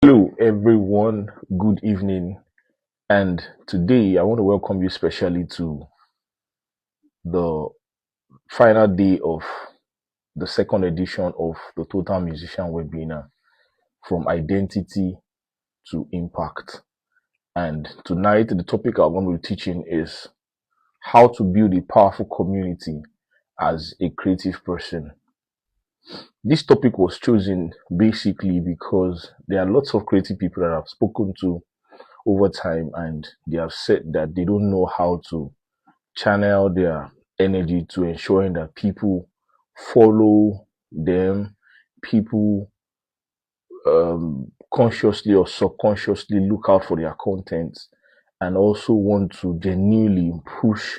Hello, everyone. Good evening. And today I want to welcome you specially to the final day of the second edition of the Total Musician webinar, From Identity to Impact. And tonight, the topic I'm going to be teaching is how to build a powerful community as a creative person. This topic was chosen basically because there are lots of creative people that I've spoken to over time, and they have said that they don't know how to channel their energy to ensuring that people follow them, people consciously or subconsciously look out for their content, and also want to genuinely push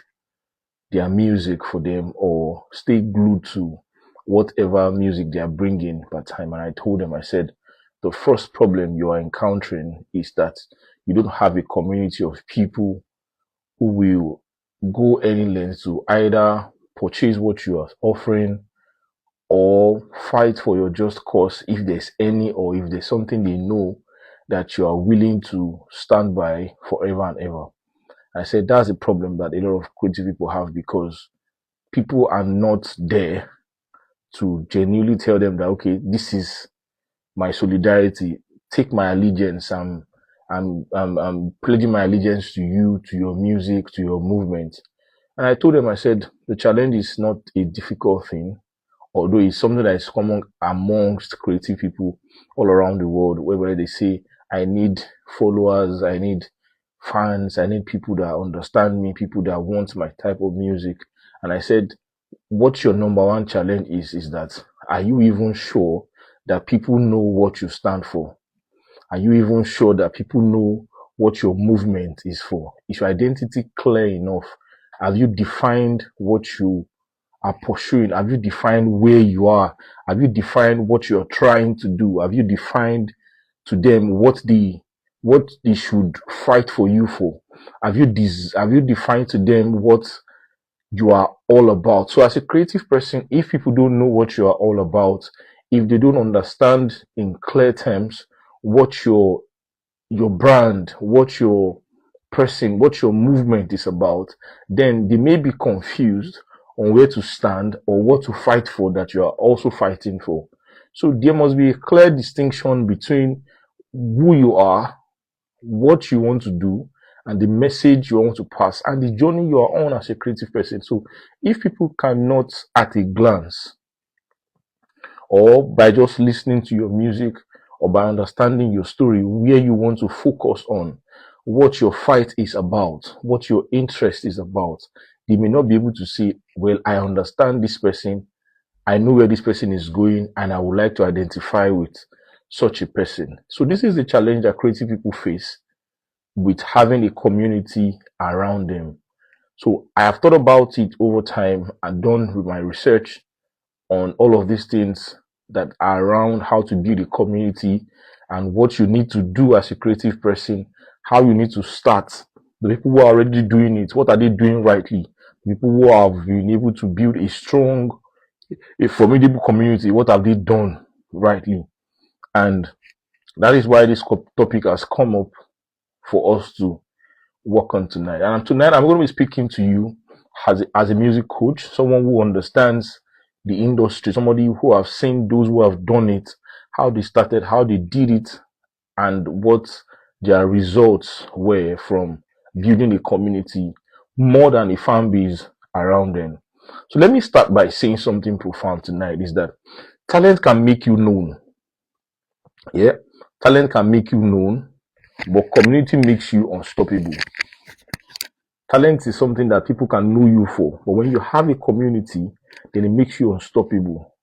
their music for them or stay glued to whatever music they are bringing per time. And I told them, I said, the first problem you are encountering is that you don't have a community of people who will go any length to either purchase what you are offering or fight for your just cause if there's any, or if there's something they know that you are willing to stand by forever and ever. I said that's a problem that a lot of creative people have, because people are not there to genuinely tell them that, okay, this is my solidarity, take my allegiance, I'm pledging my allegiance to you, to your music, to your movement. And I told them, I said, the challenge is not a difficult thing, although it's something that is common amongst creative people all around the world, where they say, I need followers, I need fans, I need people that understand me, people that want my type of music. And I said, what your number one challenge is that, are you even sure that people know what you stand for? Are you even sure that people know what your movement is for? Is your identity clear enough? Have you defined what you are pursuing? Have you defined where you are? Have you defined what you're trying to do? Have you defined to them what they should fight for you for? Have you defined to them what you are all about? So as a creative person, if people don't know what you are all about, if they don't understand in clear terms what your brand, what your person, what your movement is about, then they may be confused on where to stand or what to fight for that you are also fighting for. So there must be a clear distinction between who you are, what you want to do, and the message you want to pass, and the journey you are on as a creative person. So if people cannot at a glance, or by just listening to your music, or by understanding your story, where you want to focus on, what your fight is about, what your interest is about, they may not be able to say, well, I understand this person, I know where this person is going, and I would like to identify with such a person. So this is the challenge that creative people face with having a community around them. So I have thought about it over time and done with my research on all of these things that are around how to build a community and what you need to do as a creative person, how you need to start. The people who are already doing it, what are they doing rightly? The people who have been able to build a strong, a formidable community, what have they done rightly? And that is why this topic has come up for us to work on tonight. And tonight I'm going to be speaking to you as a music coach, someone who understands the industry, somebody who have seen those who have done it, how they started, how they did it, and what their results were from building a community more than a fan base around them. So let me start by saying something profound tonight, is that talent can make you known. Yeah, talent can make you known, but community makes you unstoppable. Talent is something that people can know you for, but when you have a community, then it makes you unstoppable.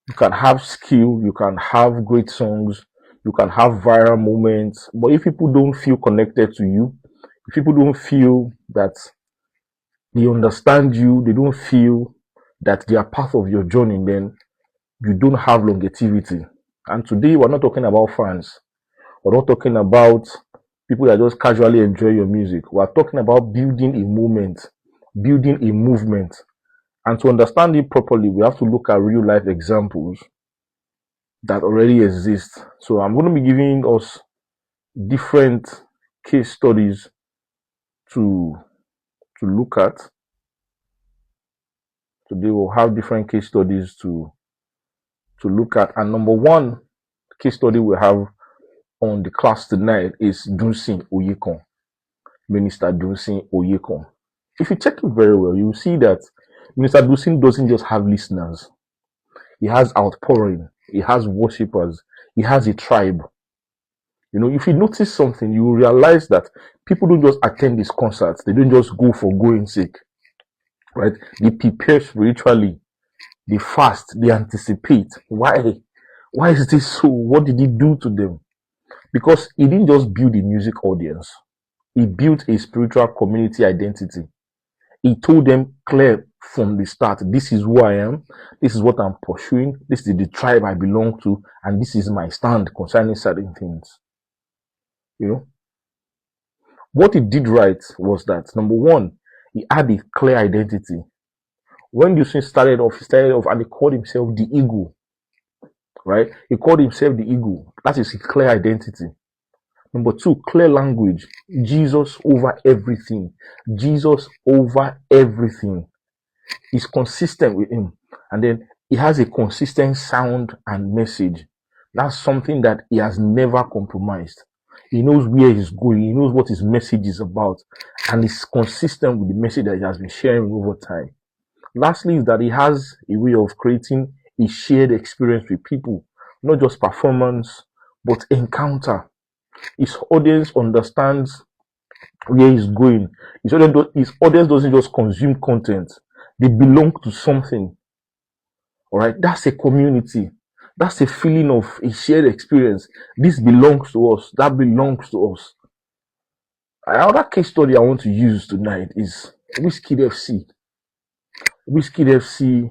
You can have skill, you can have great songs, you can have viral moments, but if people don't feel connected to you, if people don't feel that they understand you, they don't feel that they are part of your journey, then you don't have longevity. And today we're not talking about fans. We're not talking about people that just casually enjoy your music. We're talking about building a movement, building a movement. And to understand it properly, we have to look at real life examples that already exist. So I'm going to be giving us different case studies to look at. Today we'll have different case studies to look at. And number one case study we have on the class tonight is Dunsin Oyekan, Minister Dunsin Oyekan. If you check it very well, you will see that Minister Dunsin doesn't just have listeners. He has outpouring. He has worshippers. He has a tribe. You know, if you notice something, you will realize that people don't just attend these concerts. They don't just go for going sake, right? They prepare spiritually. They fast. They anticipate. Why? Why is this so? What did he do to them? Because he didn't just build a music audience. He built a spiritual community identity. He told them clear from the start, this is who I am, this is what I'm pursuing, this is the tribe I belong to, and this is my stand concerning certain things. You know, what he did right was that, number one, he had a clear identity. When Dunsin started off and he called himself the Eagle, right? He called himself the Eagle. That is his clear identity. Number two, clear language. Jesus over everything. Jesus over everything. He's consistent with him. And then he has a consistent sound and message. That's something that he has never compromised. He knows where he's going. He knows what his message is about. And he's consistent with the message that he has been sharing over time. Lastly, is that he has a way of creating a shared experience with people. Not just performance, but encounter. His audience understands where he's going. His audience doesn't just consume content. They belong to something. All right, that's a community. That's a feeling of a shared experience. This belongs to us. That belongs to us. Another case study I want to use tonight is Wizkid FC. Wizkid FC,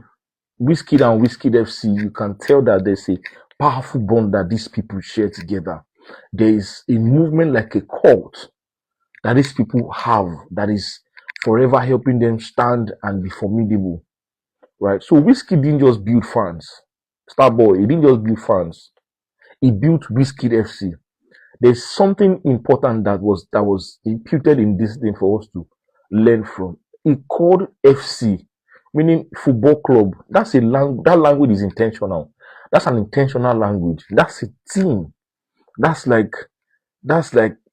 Wizkid and Wizkid FC, you can tell that there's a powerful bond that these people share together. There is a movement like a cult that these people have that is forever helping them stand and be formidable. Right? So Wizkid didn't just build fans. Starboy, he didn't just build fans. He built Wizkid FC. There's something important that was imputed in this thing for us to learn from. He called FC, meaning football club. That's a that language is intentional. That's an intentional language. That's a team. That's like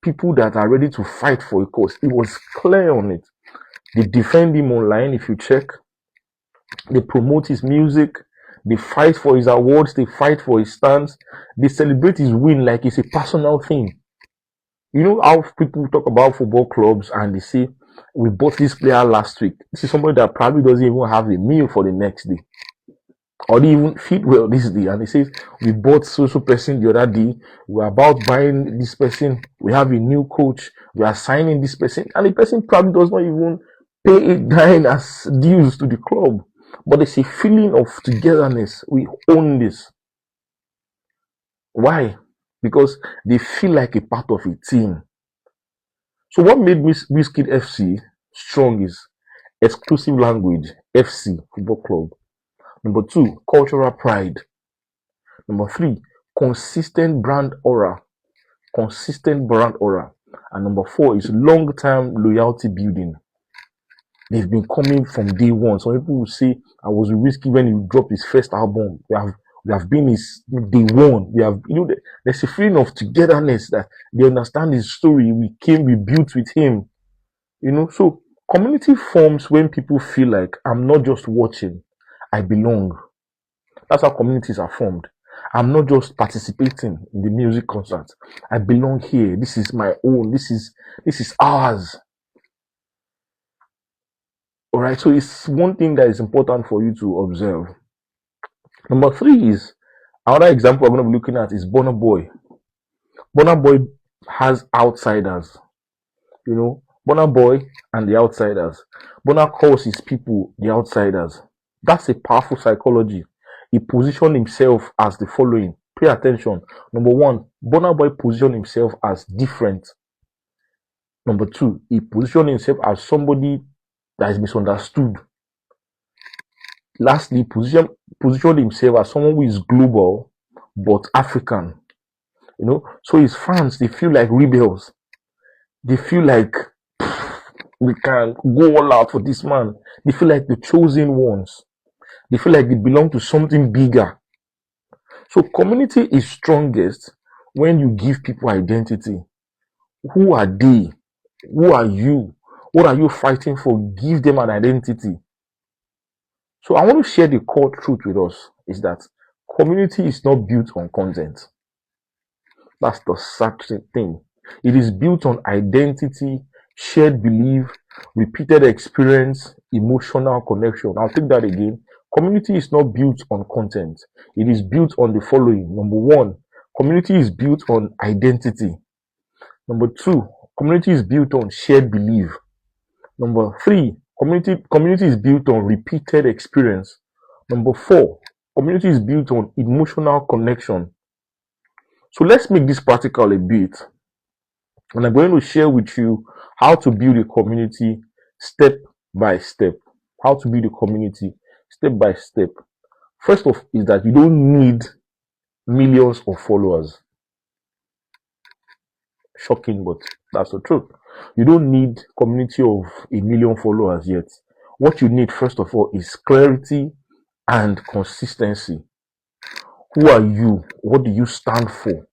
people that are ready to fight for a cause. It was clear on it. They defend him online if you check. They promote his music. They fight for his awards. They fight for his stands. They celebrate his win like it's a personal thing. You know how people talk about football clubs and they say, we bought this player last week. This is somebody that probably doesn't even have a meal for the next day. Or they even feed well this day. And they say, we bought social person the other day. We're about buying this person. We have a new coach. We are signing this person. And the person probably does not even pay a dime as dues to the club. But there's a feeling of togetherness. We own this. Why? Because they feel like a part of a team. So what made Wizkid FC strong is exclusive language, FC, football club. Number two, cultural pride. Number three, consistent brand aura. Consistent brand aura. And number four is long-term loyalty building. They've been coming from day one. Some people will say, I was with Wizkid when he dropped his first album. We have been his day one. We have, you know, there's a feeling of togetherness that they understand his story. We built with him. You know, so community forms when people feel like I'm not just watching, I belong. That's how communities are formed. I'm not just participating in the music concert. I belong here. This is my own. This is ours. All right. So it's one thing that is important for you to observe. Number three is another example I'm going to be looking at is Burna Boy. Burna Boy has outsiders. You know, Burna Boy and the outsiders. Burna calls his people the outsiders. That's a powerful psychology. He positioned himself as the following. Pay attention. Number one, Burna Boy positioned himself as different. Number two, he positioned himself as somebody that is misunderstood. Lastly, positioned himself as someone who is global, but African. So his fans, they feel like rebels. They feel like we can go all out for this man. They feel like the chosen ones. They feel like they belong to something bigger. So community is strongest when you give people identity. Who are they? Who are you? What are you fighting for? Give them an identity. So I want to share the core truth with us is that community is not built on content. That's the sad thing. It is built on identity, shared belief, repeated experience, emotional connection. I'll take that again. Community is not built on content. It is built on the following. Number one, community is built on identity. Number two, community is built on shared belief. Number three, community is built on repeated experience. Number four, community is built on emotional connection. So let's make this practical a bit. And I'm going to share with you how to build a community step by step. How to build a community step by step. First off is that you don't need millions of followers. Shocking, but that's the truth. You don't need community of 1 million followers yet. What you need, first of all, is clarity and consistency. Who are you? What do you stand for?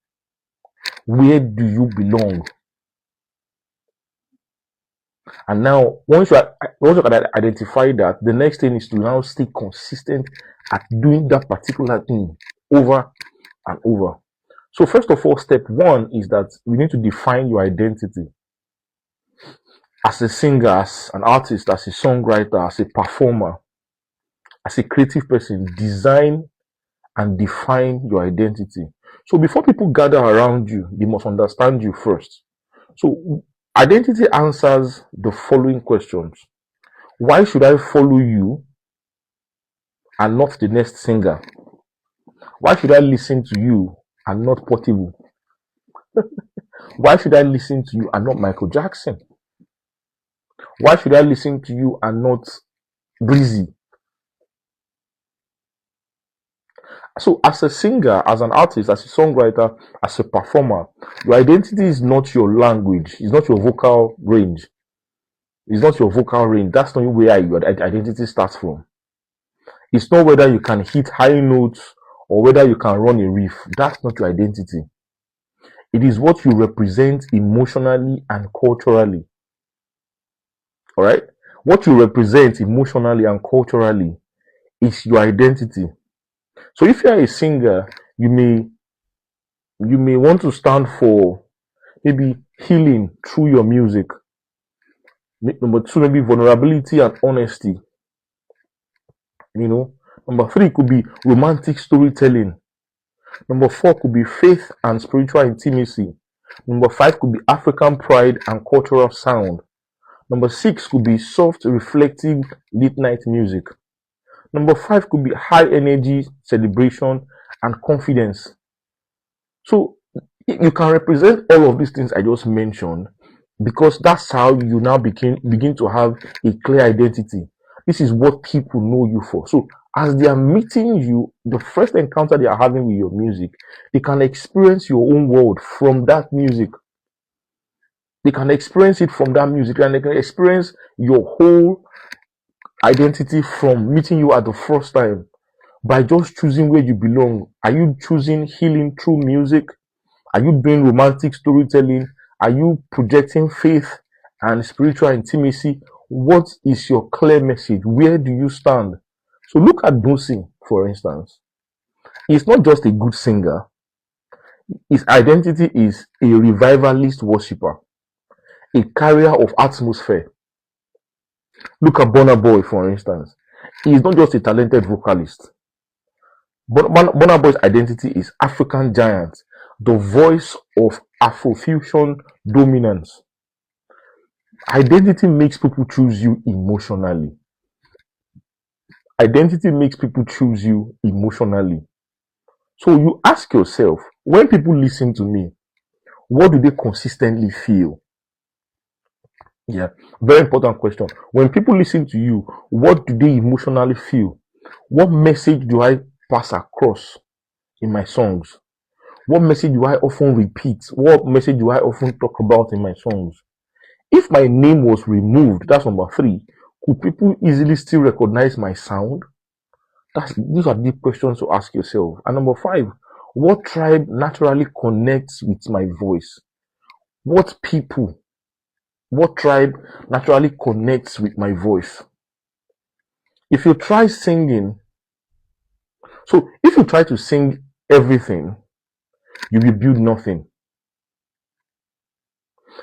Where do you belong? And now, once you can identify that, the next thing is to now stay consistent at doing that particular thing over and over. So first of all, step one is that you need to define your identity. As a singer, as an artist, as a songwriter, as a performer, as a creative person, design and define your identity. So before people gather around you, they must understand you first. So identity answers the following questions. Why should I follow you and not the next singer? Why should I listen to you and not Portable? Why should I listen to you and not Michael Jackson? Why should I listen to you and not Breezy? So as a singer, as an artist, as a songwriter, as a performer, your identity is not your language. It's not your vocal range. It's not your vocal range. That's not where your identity starts from. It's not whether you can hit high notes or whether you can run a riff. That's not your identity. It is what you represent emotionally and culturally. All right? What you represent emotionally and culturally is your identity. So if you are a singer, you may want to stand for maybe healing through your music. Number two, maybe vulnerability and honesty. Number three could be romantic storytelling. Number four could be faith and spiritual intimacy. Number five could be African pride and cultural sound. Number six could be soft, reflective, late night music. Number five could be high energy, celebration, and confidence. So you can represent all of these things I just mentioned because that's how you now begin to have a clear identity. This is what people know you for. So as they are meeting you, the first encounter they are having with your music, they can experience your own world from that music. They can experience it from that music, and they can experience your whole identity from meeting you at the first time by just choosing where you belong. Are you choosing healing through music? Are you doing romantic storytelling? Are you projecting faith and spiritual intimacy? What is your clear message? Where do you stand? So look at Dunsin, for instance. He's not just a good singer. His identity is a revivalist worshiper, a carrier of atmosphere. Look at Burna Boy, for instance. He is not just a talented vocalist. Burna Boy's identity is African giant, the voice of Afrofusion dominance. Identity makes people choose you emotionally. Identity makes people choose you emotionally. So you ask yourself, when people listen to me, what do they consistently feel? Yeah, very important question. When people listen to you, what do they emotionally feel? What message do I pass across in my songs? What message do I often repeat? What message do I often talk about in my songs? If my name was removed, that's number 3, could people easily still recognize my sound? These are deep questions to ask yourself. And number 5, what tribe naturally connects with my voice? What tribe naturally connects with my voice? If you try to sing everything, you will build nothing.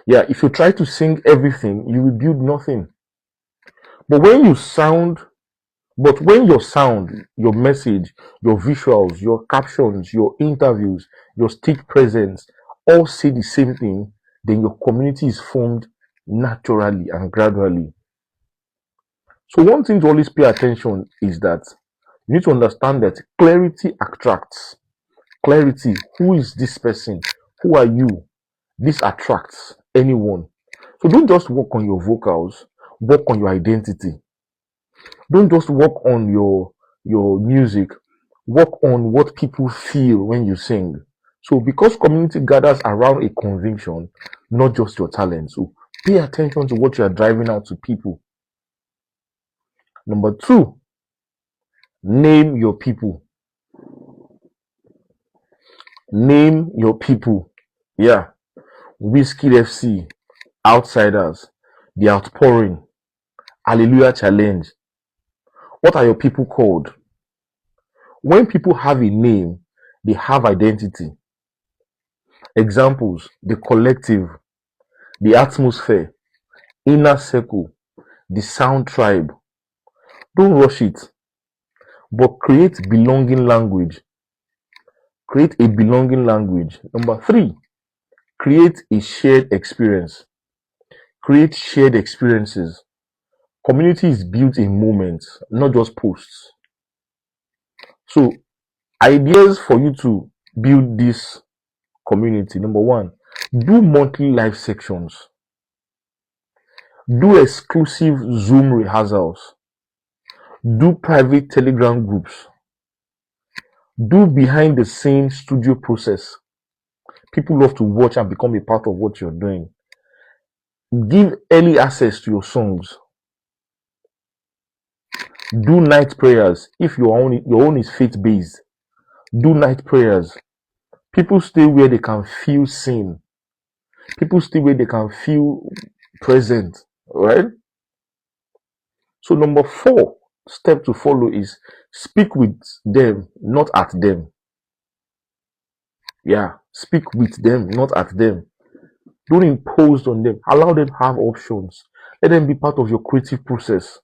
Yeah, if you try to sing everything, you will build nothing. But when your sound, your message, your visuals, your captions, your interviews, your stage presence all say the same thing, then your community is formed naturally and gradually. So one thing to always pay attention is that you need to understand that clarity attracts. Clarity, who is this person? Who are you? This attracts anyone. So don't just work on your vocals, work on your identity. Don't just work on your music, work on what people feel when you sing. So because community gathers around a conviction, not just your talent. So pay attention to what you are driving out to people. Number 2, name your people. Name your people. Yeah. Wizkid FC, Outsiders, The Outpouring, Hallelujah Challenge. What are your people called? When people have a name, they have identity. Examples: the collective, the atmosphere, inner circle, the sound tribe. Don't rush it, but create belonging language. Create a belonging language. Number 3, create a shared experience. Create shared experiences. Community is built in moments, not just posts. So, ideas for you to build this community. Number 1, do monthly live sections. Do exclusive Zoom rehearsals. Do private Telegram groups. Do behind the scenes studio process. People love to watch and become a part of what you're doing. Give early access to your songs. Do night prayers. If your own is faith-based, do night prayers. People stay where they can feel seen. People stay where they can feel present, right? So number 4 step to follow is speak with them, not at them. Yeah, speak with them, not at them. Don't impose on them. Allow them to have options. Let them be part of your creative process.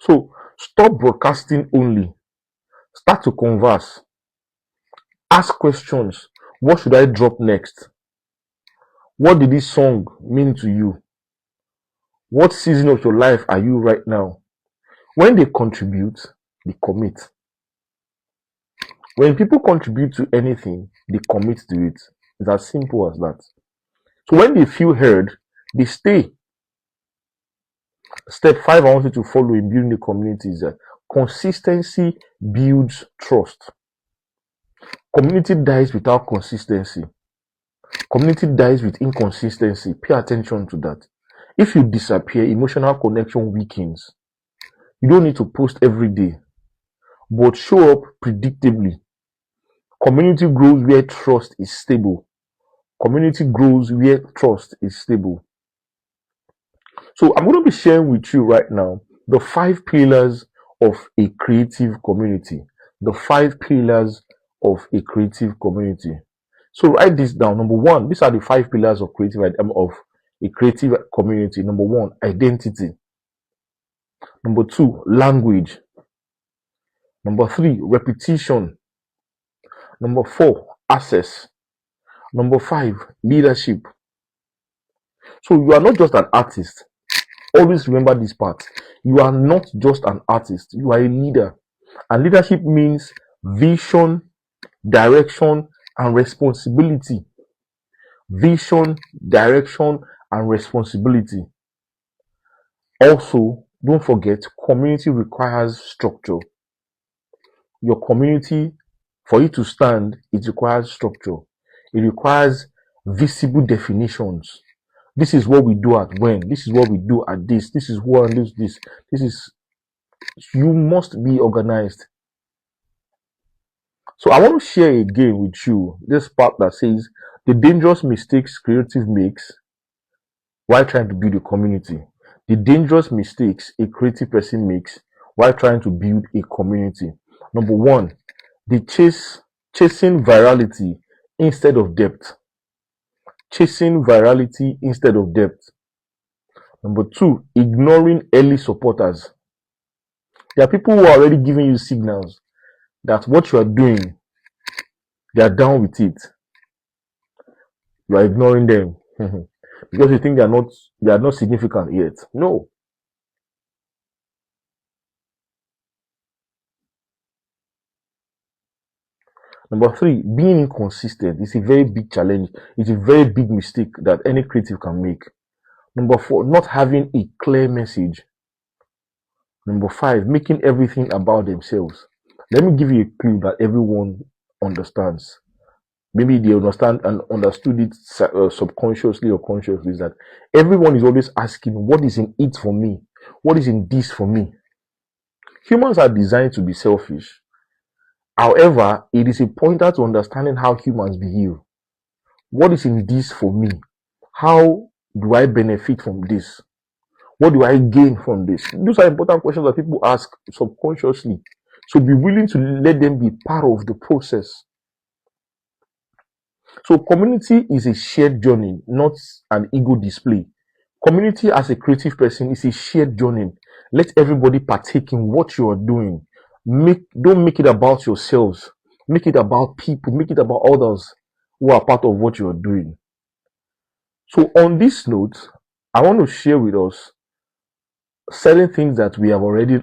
So stop broadcasting only. Start to converse. Ask questions. What should I drop next? What did this song mean to you? What season of your life are you right now? When they contribute, they commit. When people contribute to anything, they commit to it. It's as simple as that. So when they feel heard, they stay. Step 5 I want you to follow in building the community is that consistency builds trust. Community dies without consistency. Community dies with inconsistency. Pay attention to that. If you disappear, emotional connection weakens. You don't need to post every day, but show up predictably. Community grows where trust is stable. Community grows where trust is stable. So I'm going to be sharing with you right now the 5 pillars of a creative community. The 5 pillars of a creative community. So write this down. Number 1, these are the 5 pillars of a creative community. Number 1, identity. Number 2, language. Number 3, repetition. Number 4, access. Number 5, leadership. So you are not just an artist. Always remember this part. You are not just an artist. You are a leader. And leadership means vision, direction, and responsibility. Vision, direction, and responsibility. Also, don't forget, community requires structure. your community, for it to stand, it requires structure. It requires visible definitions. This is what we do at when. This is what we do at this. This is who handles this. This is, you must be organized. So I want to share again with you this part that says the dangerous mistakes creative makes while trying to build a community. The dangerous mistakes a creative person makes while trying to build a community. Number one, they chasing virality instead of depth. Chasing virality instead of depth. Number two, ignoring early supporters. There are people who are already giving you signals that what you are doing, they are down with it. You are ignoring them because you think they are not significant yet. No. Number three, being inconsistent is a very big challenge. It's a very big mistake that any creative can make. Number four, not having a clear message. Number five, making everything about themselves. Let me give you a clue that everyone understands. Maybe they understand and understood it subconsciously or consciously, is that everyone is always asking, what is in it for me? What is in this for me? Humans are designed to be selfish. However, it is a pointer to understanding how humans behave. What is in this for me? How do I benefit from this? What do I gain from this? Those are important questions that people ask subconsciously. So be willing to let them be part of the process. So community is a shared journey, not an ego display. Community as a creative person is a shared journey. Let everybody partake in what you are doing. Don't make it about yourselves. Make it about people. Make it about others who are part of what you are doing. So on this note, I want to share with us certain things that we have already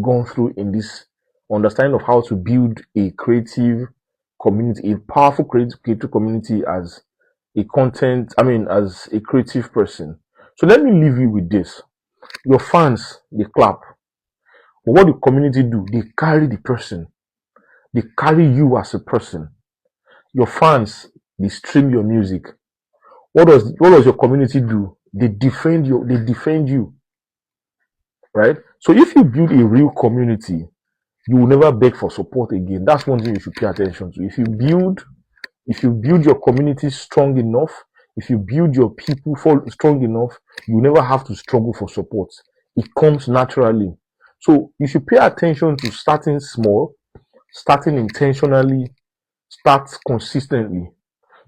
gone through in this understanding of how to build a creative community, a powerful creative community as as a creative person. So let me leave you with this. Your fans, they clap. But what the community do? They carry the person. They carry you as a person. Your fans, they stream your music. What does your community do? They defend you. They defend you. Right? So if you build a real community, you will never beg for support again. That's one thing you should pay attention to. If you build your community strong enough, if you build your people strong enough, you never have to struggle for support. It comes naturally. So you should pay attention to starting small, starting intentionally, start consistently.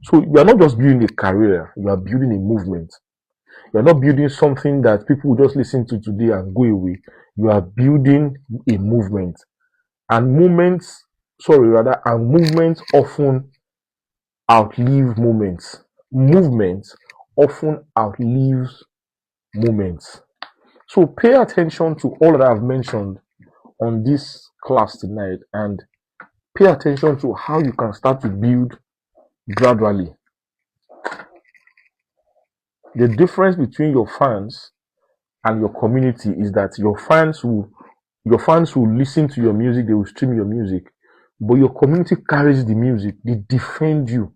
So you are not just building a career, you are building a movement. You are not building something that people will just listen to today and go away. You are building a movement. And movements often outlive moments. Movements often outlives moments. So pay attention to all that I've mentioned on this class tonight and pay attention to how you can start to build gradually. The difference between your fans and your community is that your fans will listen to your music, they will stream your music, but your community carries the music, they defend you,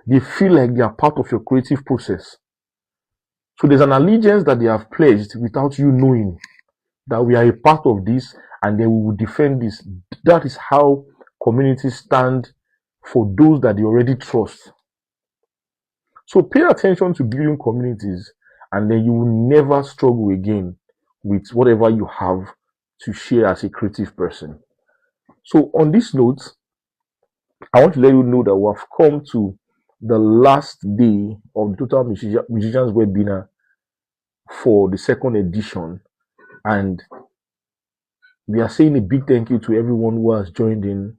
they feel like they are part of your creative process. So there's an allegiance that they have pledged without you knowing that we are a part of this and then we will defend this. That is how communities stand for those that they already trust. So pay attention to building communities and then you will never struggle again with whatever you have to share as a creative person. So on this note, I want to let you know that we have come to the last day of the Total Musicians webinar for the second edition, and we are saying a big thank you to everyone who has joined in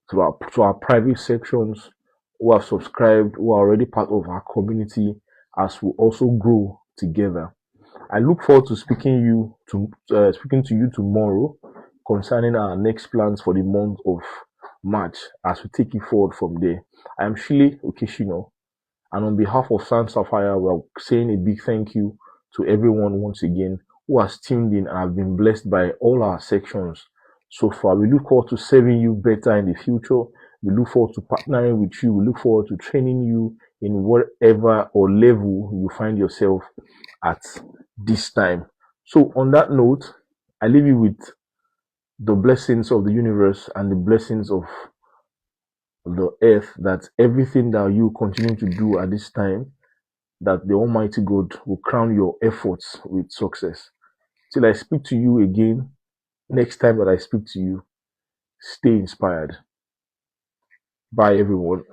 to our private sections, who have subscribed, who are already part of our community as we also grow together. I look forward to speaking to you tomorrow concerning our next plans for the month of March as we take it forward from there. I am Shile Okeshino, and on behalf of Sans Sapphire, we are saying a big thank you to everyone once again who has tuned in and have been blessed by all our sections so far. We look forward to serving you better in the future. We look forward to partnering with you. We look forward to training you in whatever or level you find yourself at this time. So, on that note, I leave you with the blessings of the universe and the blessings of the earth, that everything that you continue to do at this time, that the Almighty God will crown your efforts with success. Till I speak to you again, next time that I speak to you, stay inspired. Bye, everyone.